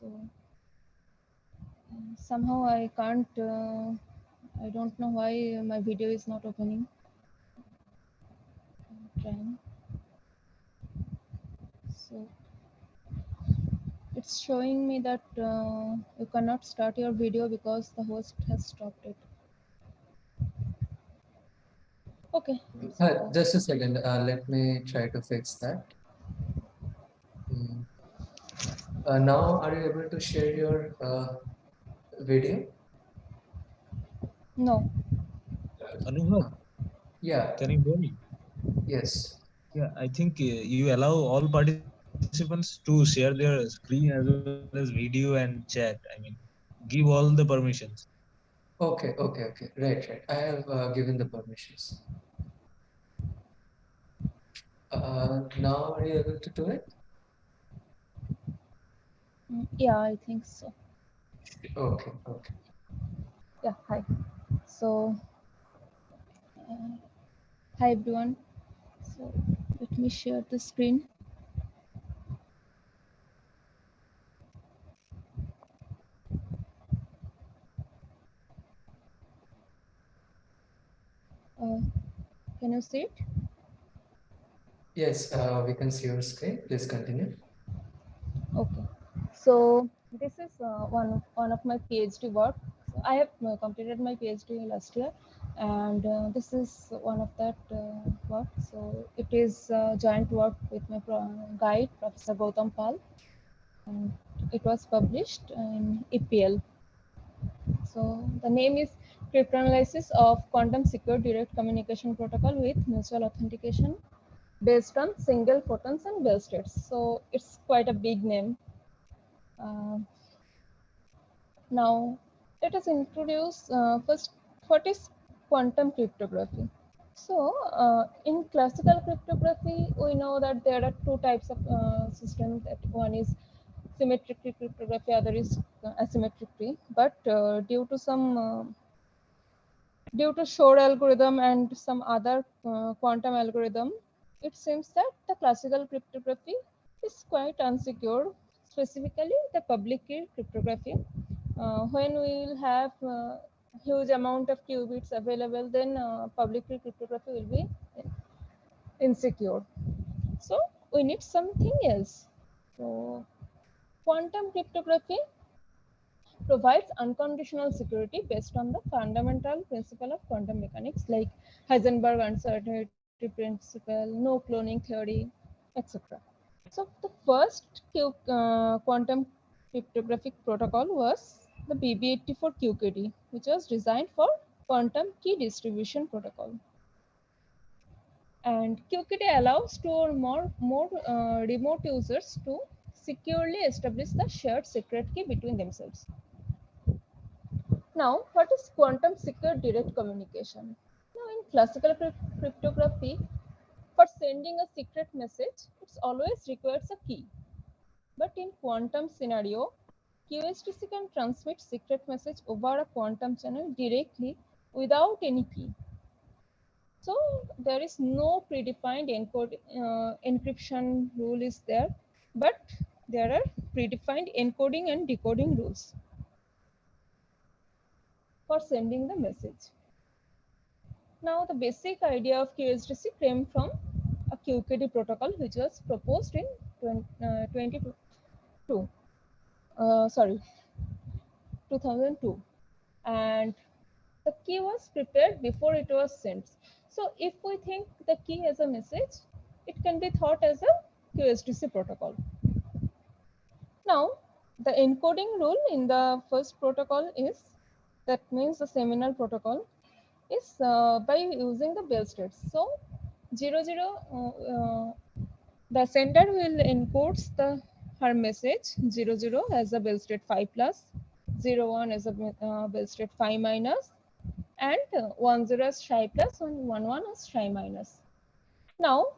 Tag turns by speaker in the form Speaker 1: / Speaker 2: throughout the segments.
Speaker 1: So somehow I can't, I don't know why my video is not opening. I'm trying. So it's showing me that you cannot start your video because the host has stopped it. Okay.
Speaker 2: Just a second. Let me try to fix that. Now, are you able to share your video?
Speaker 1: No.
Speaker 3: Anubhav,
Speaker 2: Yeah.
Speaker 3: can you hear me?
Speaker 2: Yes.
Speaker 3: Yeah, I think you allow all participants to share their screen as well as video and chat. I mean, give all the permissions.
Speaker 2: Okay. Okay. Okay. Right. Right. I have given the permissions. Now, are you able to do it?
Speaker 1: Yeah, I think so.
Speaker 2: Okay. Okay.
Speaker 1: Yeah, hi. So, hi everyone. So, let me share the screen. Can you see it?
Speaker 2: Yes, we can see your screen. Please continue.
Speaker 1: Okay. So, this is one of my PhD work. So I have completed my PhD last year, and this is one of that work. So it is joint work with my guide, Professor Gautam Pal, and it was published in EPL. So the name is Cryptanalysis of Quantum Secure Direct Communication Protocol with Mutual Authentication based on single photons and Bell states. So it's quite a big name. Now let us introduce first what is quantum cryptography. So in classical cryptography, we know that there are two types of systems. That one is symmetric cryptography, other is asymmetric. But due to Shor algorithm and some other quantum algorithm, it seems that the classical cryptography is quite unsecure, specifically the public key cryptography. When we will have huge amount of qubits available, then public key cryptography will be insecure. So we need something else. So quantum cryptography provides unconditional security based on the fundamental principle of quantum mechanics, like Heisenberg uncertainty principle, no cloning theory, etc. So the first quantum cryptographic protocol was the BB84 QKD, which was designed for quantum key distribution protocol. And QKD allows two or more remote users to securely establish the shared secret key between themselves. Now, what is quantum secure direct communication? Now, in classical cryptography, for sending a secret message, it always requires a key. But in quantum scenario, QSDC can transmit secret message over a quantum channel directly without any key. So there is no predefined encryption rule is there, but there are predefined encoding and decoding rules for sending the message. Now, the basic idea of QSDC came from a QKD protocol, which was proposed in 2002, and the key was prepared before it was sent. So, if we think the key as a message, it can be thought as a QSDC protocol. Now, the encoding rule in the first protocol is, that means the seminal protocol, is by using the Bell states. So 00, the sender will encodes her message 00 as a Bell state 5 plus, 01 as a Bell state 5 minus, and 10 as Psi plus, and 11 as Psi minus. Now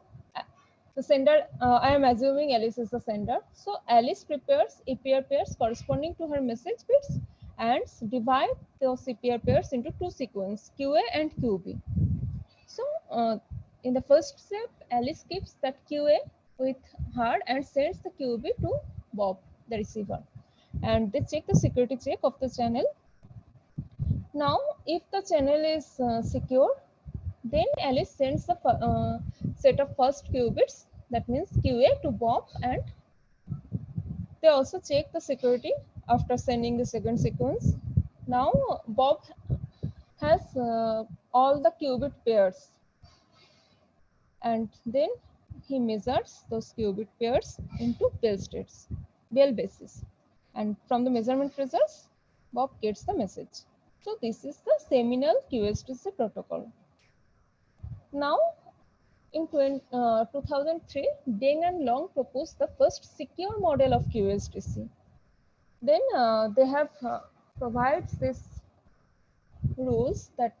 Speaker 1: the sender, I am assuming Alice is the sender. So Alice prepares EPR pairs corresponding to her message bits and divide those EPR pairs into two sequences, QA and QB. So in the first step, Alice keeps that QA with her and sends the QB to Bob, the receiver. and they check the security check of the channel. Now, if the channel is secure, then Alice sends the set of first qubits, that means QA, to Bob, and they also check the security after sending the second sequence. Now, Bob has all the qubit pairs, and then he measures those qubit pairs into Bell basis, and from the measurement results, Bob gets the message. So this is the seminal QSDC protocol. Now, in 2003, Deng and Long proposed the first secure model of QSDC. Then they have provides this rules that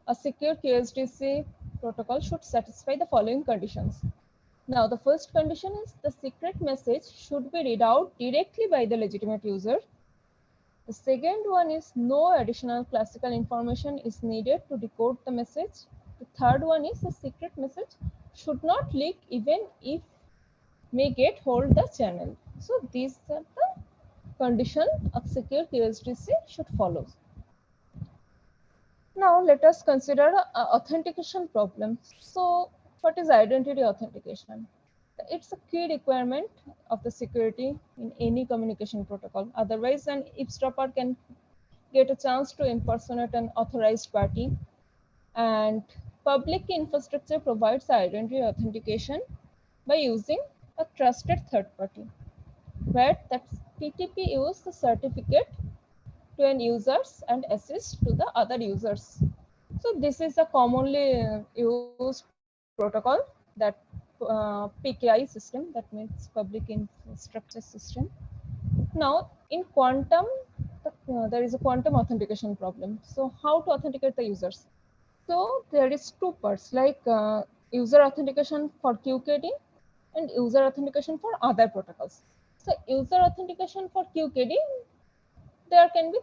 Speaker 1: a secure QSDC protocol should satisfy the following conditions. Now, the first condition is the secret message should be read out directly by the legitimate user. The second one is no additional classical information is needed to decode the message. The third one is the secret message should not leak even if may get hold the channel. So these are the condition of secure QSDC should follow. Now let us consider authentication problem. So what is identity authentication? It's a key requirement of the security in any communication protocol. Otherwise, an eavesdropper can get a chance to impersonate an authorized party. And public infrastructure provides identity authentication by using a trusted third party, where that TTP use the certificate to an users and assist to the other users. So this is a commonly used protocol, that PKI system, that means public infrastructure system. Now in quantum, there is a quantum authentication problem. So how to authenticate the users? So there is two parts, like user authentication for QKD and user authentication for other protocols. So user authentication for QKD, there can be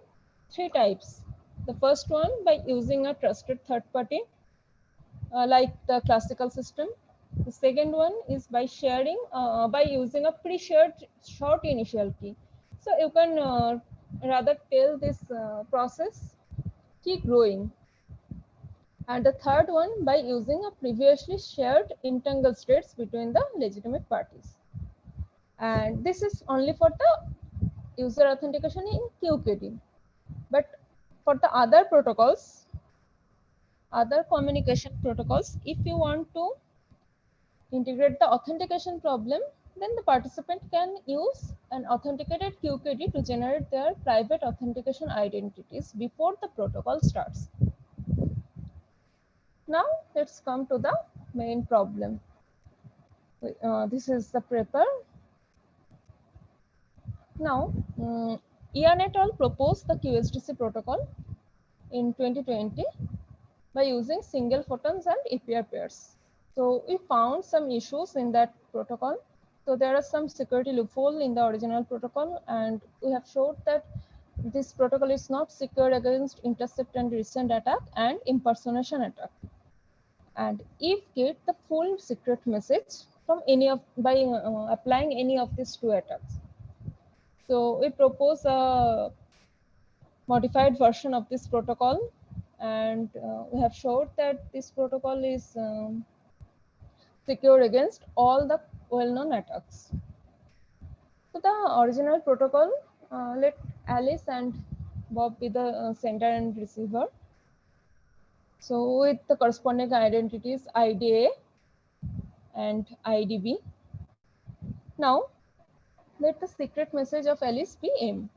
Speaker 1: three types. The first one by using a trusted third party, like the classical system. The second one is by sharing, by using a pre-shared short initial key. So you can rather tell this process keep growing. And the third one by using a previously shared entangled states between the legitimate parties. And this is only for the user authentication in QKD. But for the other protocols, other communication protocols, if you want to integrate the authentication problem, then the participant can use an authenticated QKD to generate their private authentication identities before the protocol starts. Now let's come to the main problem. This is the paper. Now, Nayana et al. Proposed the QSDC protocol in 2020 by using single photons and API pairs. So we found some issues in that protocol. So there are some security loophole in the original protocol, and we have showed that this protocol is not secure against intercept and resend attack and impersonation attack. And if get the full secret message from any of by applying any of these two attacks. So we propose a modified version of this protocol, and we have showed that this protocol is secure against all the well-known attacks. So the original protocol, let Alice and Bob be the sender and receiver. So with the corresponding identities IDA and IDB. Now let the secret message of Alice be M.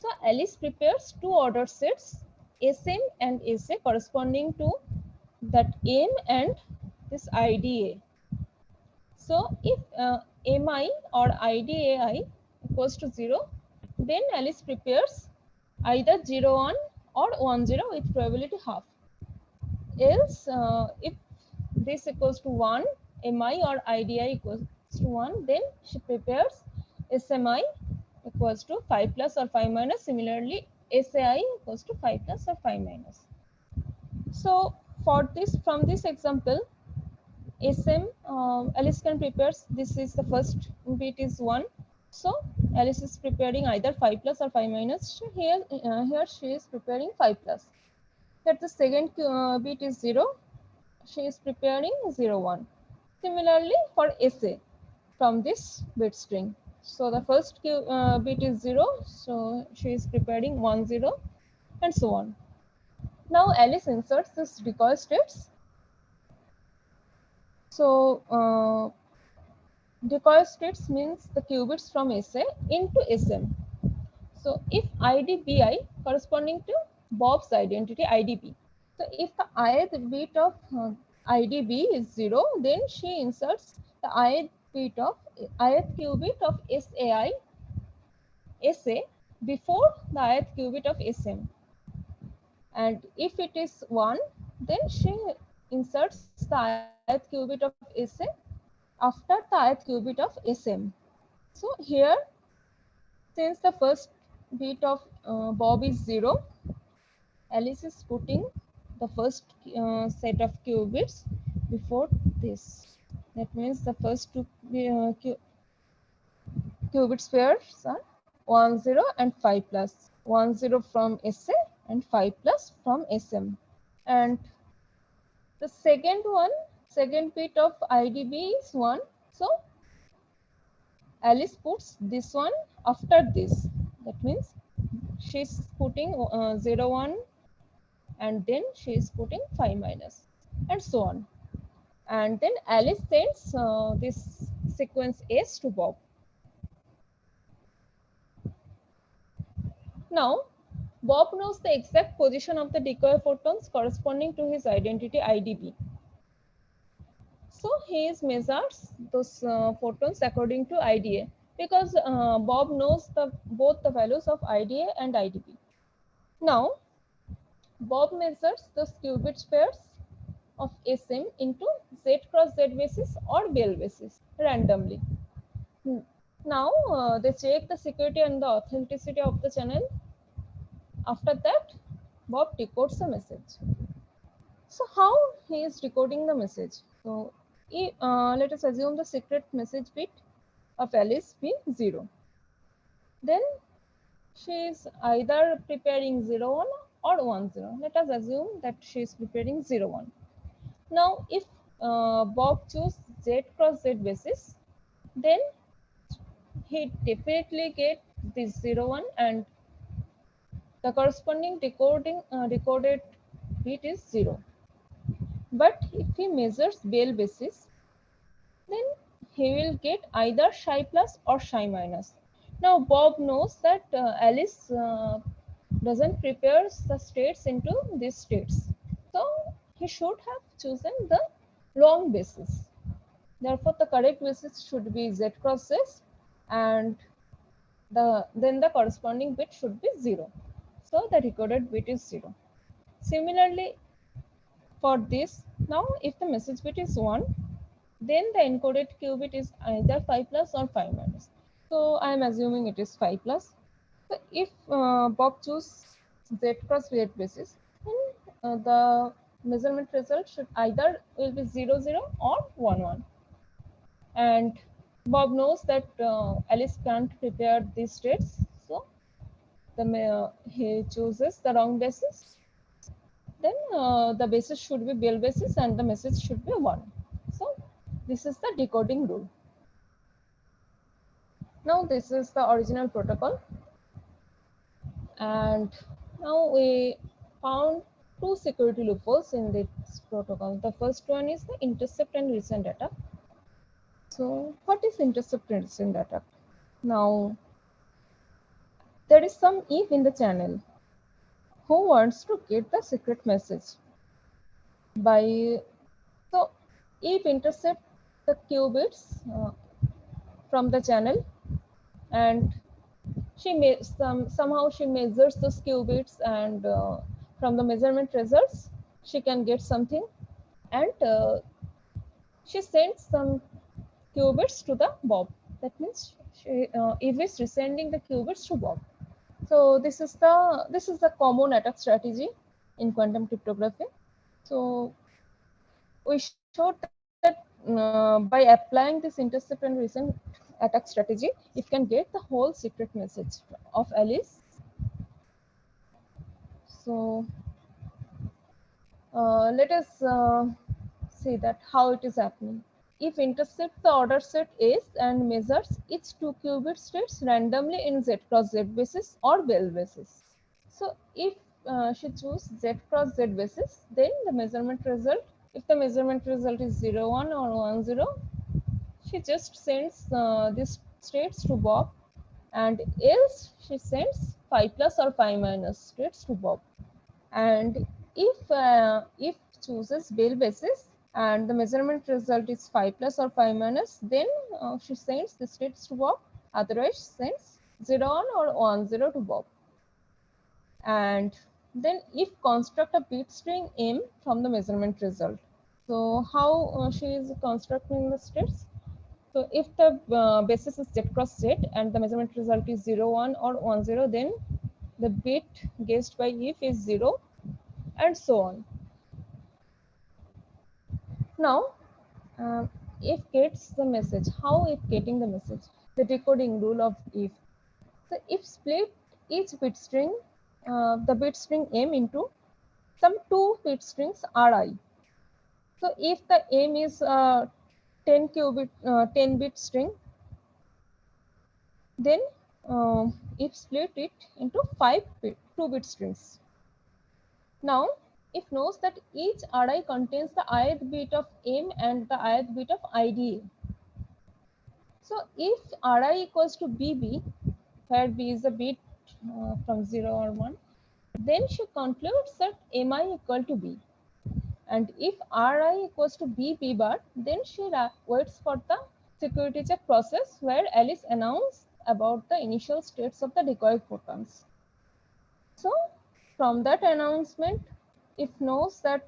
Speaker 1: So Alice prepares two ordered sets SM and SA corresponding to that M and this IDA. So if MI or IDAI equals to 0, then Alice prepares either 01 or 10 with probability half. Else, if this equals to 1, MI or IDI equals to 1, then she prepares SMI equals to 5 plus or 5 minus. Similarly, SAI equals to 5 plus or 5 minus. So for this, from this example, SM, Alice can prepares, this is the first bit is 1. So Alice is preparing either 5 plus or 5 minus. So here she is preparing 5 plus. That the second bit is 0. She is preparing 0 1. Similarly for SA from this bit string. So the first bit is 0. So she is preparing 1 0 and so on. Now Alice inserts this decoy states. So decoy states means the qubits from SA into SM. So if ID BI corresponding to Bob's identity IDB. So if the ith bit of IDB is 0, then she inserts the ith qubit of SA before the ith qubit of SM. And if it is 1, then she inserts the ith qubit of SA after the ith qubit of SM. So here, since the first bit of Bob is 0, Alice is putting the first set of qubits before this. That means the first two qubit pairs are 1 0 and 5 plus. 1 0 from SA and 5 plus from SM. And the second bit of IDB is 1. So Alice puts this one after this. That means she's putting 0 1 and then she is putting 5 minus and so on. And then Alice sends this sequence S to Bob. Now Bob knows the exact position of the decoy photons corresponding to his identity IDB. So he measures those photons according to IDA, because Bob knows both the values of IDA and IDB. Now Bob measures the qubit pairs of SM into Z cross Z basis or Bell basis randomly. Now they check the security and the authenticity of the channel. After that, Bob decodes the message. So how he is decoding the message? So let us assume the secret message bit of Alice be 0. Then she is either preparing 0 1 or 1 0. Let us assume that she is preparing 0 1. Now if Bob chooses Z cross Z basis, then he definitely get this 0 1 and the corresponding decoded bit is 0. But if he measures Bell basis, then he will get either psi plus or psi minus. Now Bob knows that Alice doesn't prepare the states into these states. So he should have chosen the wrong basis. Therefore, the correct basis should be Z cross Z, and then the corresponding bit should be 0. So the decoded bit is 0. Similarly, for this, now if the message bit is 1, then the encoded qubit is either 5 plus or 5 minus. So I am assuming it is 5 plus. So if Bob chooses Z cross Z basis, then the measurement result should either will be 0 0 or 1 1. And Bob knows that Alice can't prepare these states, so he chooses the wrong basis. Then the basis should be Bell basis and the message should be 1. So this is the decoding rule. Now this is the original protocol, and now we found two security loopholes in this protocol. The first one is the intercept and resend attack. So what is intercept and resend attack? Now there is some Eve in the channel who wants to get the secret message so Eve intercept the qubits from the channel, and she somehow she measures those qubits, and from the measurement results she can get something, and she sends some qubits to the Bob. That means Eve is resending the qubits to Bob. So this is the common attack strategy in quantum cryptography. So we showed that by applying this intercept and resend attack strategy, it can get the whole secret message of Alice. So let us see that how it is happening. If intercept the order set S and measures each 2-qubit states randomly in Z cross Z basis or Bell basis. So if she choose Z cross Z basis, then the measurement result, if the measurement result is 0, 1 or 1, 0, she just sends these states to Bob, and else she sends 5 plus or 5 minus states to Bob. And if chooses Bell basis and the measurement result is 5 plus or 5 minus, then she sends the states to Bob, otherwise sends 0 1 or 1 0 to Bob. And then if construct a bit string M from the measurement result. So how she is constructing the states? So if the basis is Z cross Z and the measurement result is 0 1 or 1 0, then the bit guessed by if is 0, and so on. Now, if gets the message, how if getting the message? The decoding rule of if. So if split each bit string, the bit string M into some 2 bit strings Ri. So if the M is 10 bit string, then if split it into 2 bit strings. Now, if knows that each Ri contains the ith bit of M and the ith bit of IDA. So if Ri equals to BB, where B is a bit from 0 or 1, then she concludes that Mi equal to B. And if Ri equals to BB bar, then she waits for the security check process where Alice announced about the initial states of the decoy photons. So from that announcement, it knows that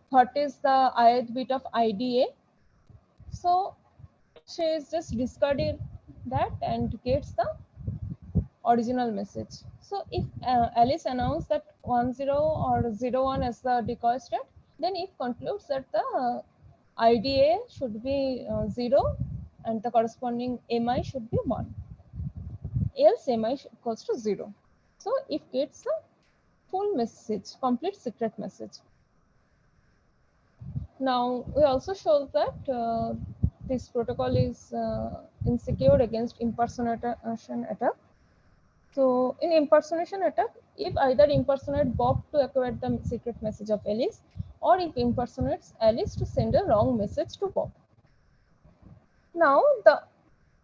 Speaker 1: what is the ith bit of IDA. So she is just discarding that and gets the original message. So if Alice announced that 1 0 or 0 1 as the decoy state, then it concludes that the IDA should be 0 and the corresponding MI should be 1. Else MI equals to 0. So it gets a full message, complete secret message. Now we also show that this protocol is insecure against impersonation attack. So in impersonation attack, if either impersonate Bob to acquire the secret message of Alice, or if impersonates Alice to send a wrong message to Bob. Now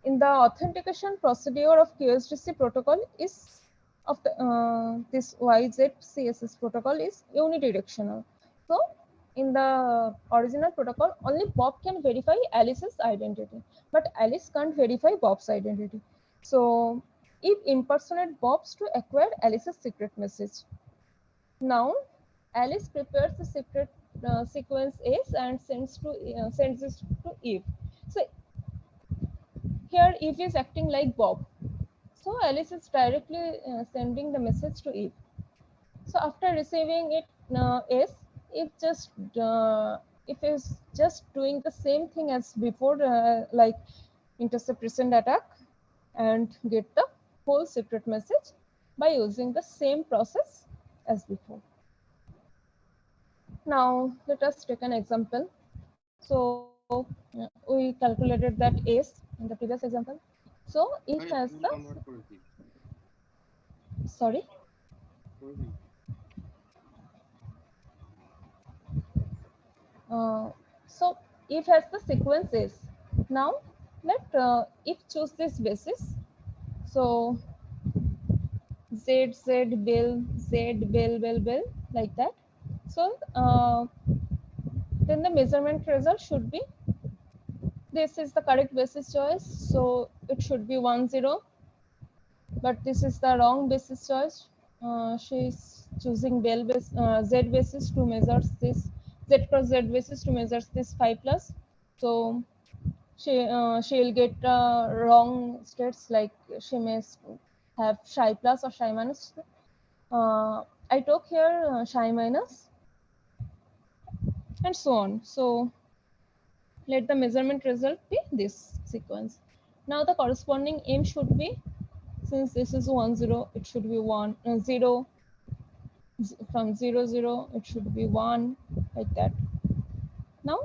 Speaker 1: in the authentication procedure of QSDC protocol is of the this YZCSS protocol is unidirectional. So in the original protocol, only Bob can verify Alice's identity, but Alice can't verify Bob's identity. So if impersonate Bob's to acquire Alice's secret message. Now Alice prepares the secret sequence S and sends it to Eve. So here Eve is acting like Bob. So Alice is directly sending the message to Eve. So after receiving it S, if is just doing the same thing as before, like intercept-resend attack, and get the whole secret message by using the same process as before. Now let us take an example. So we calculated that S in the previous example. So if has the sorry. So if has the sequence is. Now let if choose this basis. So Z Bell like that. So then the measurement result should be, this is the correct basis choice, so it should be 1 0, but this is the wrong basis choice. She is choosing Z basis to measure this, Z cross Z basis to measure this 5 plus. So she will get wrong states, like she may have psi plus or psi minus. I took here psi minus and so on. So let the measurement result be this sequence. Now the corresponding M should be, since this is 1 0, it should be 1 0. From 0 0, it should be 1, like that. Now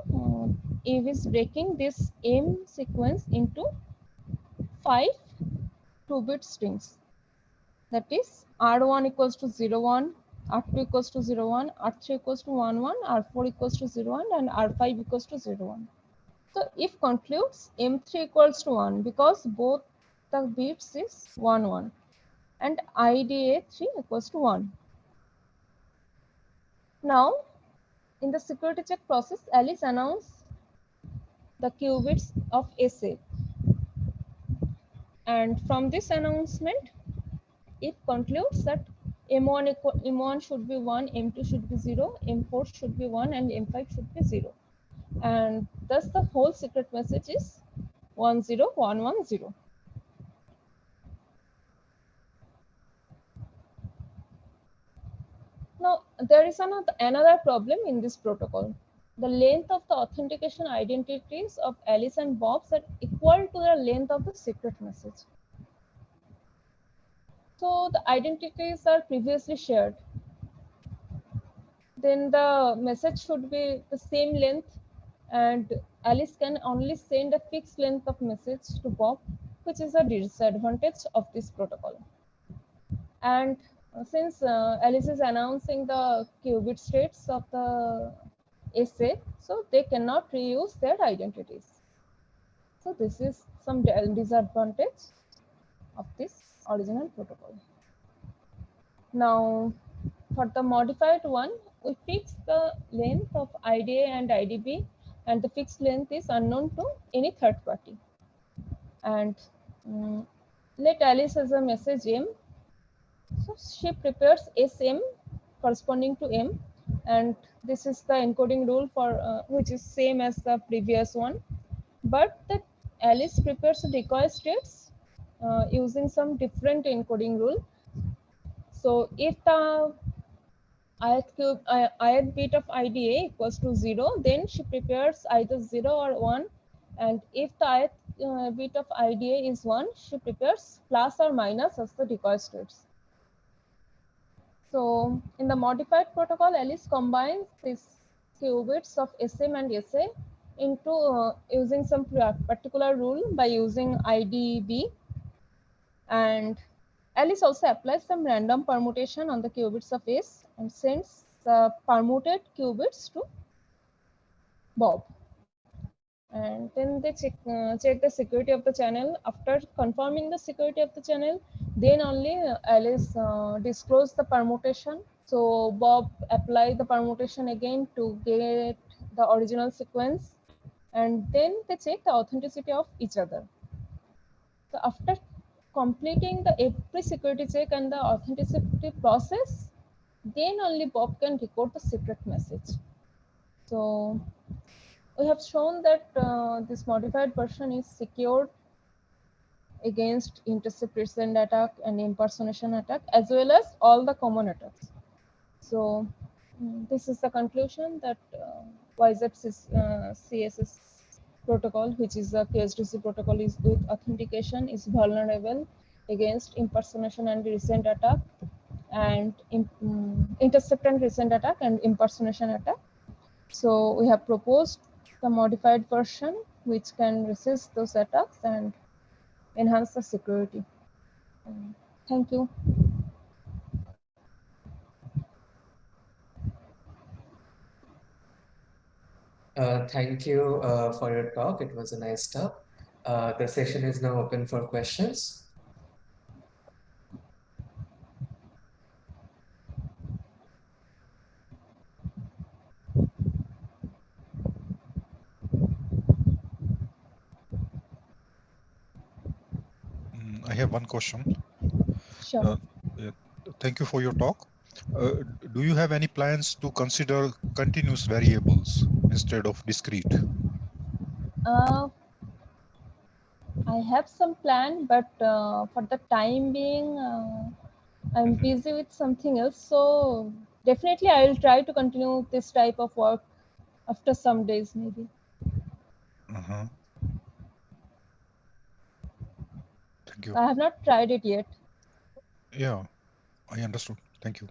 Speaker 1: Eve is breaking this M sequence into 5 2-bit strings. That is R1 equals to 0 1, R2 equals to 0 1, R3 equals to 1 1, R4 equals to 0 1, and R5 equals to 0 1. So if concludes M3 equals to 1 because both the bits is 1 1, and IDA3 equals to 1. Now in the security check process, Alice announced the qubits of SA, and from this announcement it concludes that M1 should be 1, M2 should be 0, M4 should be 1, and M5 should be 0. And thus the whole secret message is 10110. Now there is another problem in this protocol. The length of the authentication identities of Alice and Bob's are equal to the length of the secret message. So the identities are previously shared. Then the message should be the same length, and Alice can only send a fixed length of message to Bob, which is a disadvantage of this protocol. And since Alice is announcing the qubit states of the SA, so they cannot reuse their identities. So this is some disadvantage of this original protocol. Now for the modified one, we fix the length of IDA and IDB, and the fixed length is unknown to any third party. And let Alice has a message M. So she prepares SM corresponding to M, and this is the encoding rule for which is same as the previous one. But the Alice prepares decoy states using some different encoding rule. So if the ith bit of IDA equals to 0, then she prepares either 0 or 1. And if the ith bit of IDA is 1, she prepares plus or minus as the decoy states. So in the modified protocol, Alice combines these qubits of SM and SA into using some particular rule by using IDB, and Alice also applies some random permutation on the qubits of S and sends the permuted qubits to Bob. And then they check the security of the channel. After confirming the security of the channel, then only Alice disclosed the permutation. So Bob applied the permutation again to get the original sequence, and then they check the authenticity of each other. So after completing the every security check and the authenticity process, then only Bob can record the secret message. So we have shown that this modified version is secured against intercept-resend attack and impersonation attack, as well as all the common attacks. So this is the conclusion that CSS protocol, which is the QSDC protocol, is with authentication, is vulnerable against impersonation and resend attack, and intercept and resend attack and impersonation attack. So we have proposed the modified version which can resist those attacks and enhance the security. Thank you.
Speaker 2: Thank you for your talk. It was a nice talk. The session is now open for questions.
Speaker 4: I have one question.
Speaker 1: Sure.
Speaker 4: Thank you for your talk. Do you have any plans to consider continuous variables instead of discrete?
Speaker 1: I have some plan, but for the time being, I'm busy with something else. So definitely I will try to continue this type of work after some days maybe.
Speaker 4: Thank you.
Speaker 1: I have not tried it yet.
Speaker 4: Yeah, I understood. Thank you.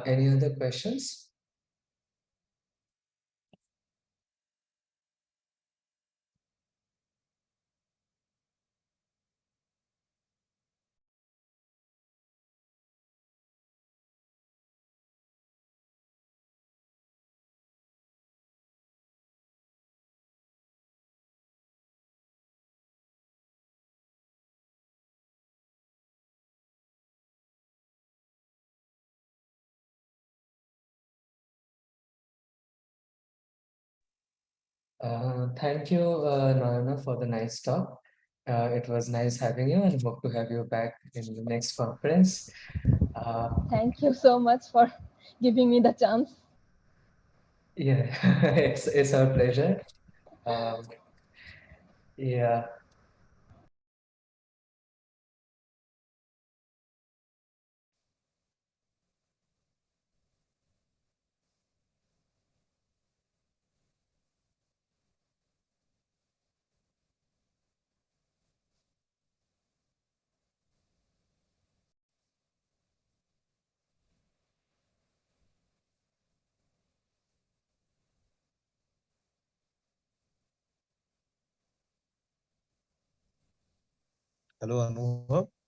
Speaker 2: Any other questions? Thank you, Nayana, for the nice talk. It was nice having you and hope to have you back in the next conference.
Speaker 1: Thank you so much for giving me the chance.
Speaker 2: Yeah, it's our pleasure. Um, yeah.
Speaker 3: Hello, Anubhav.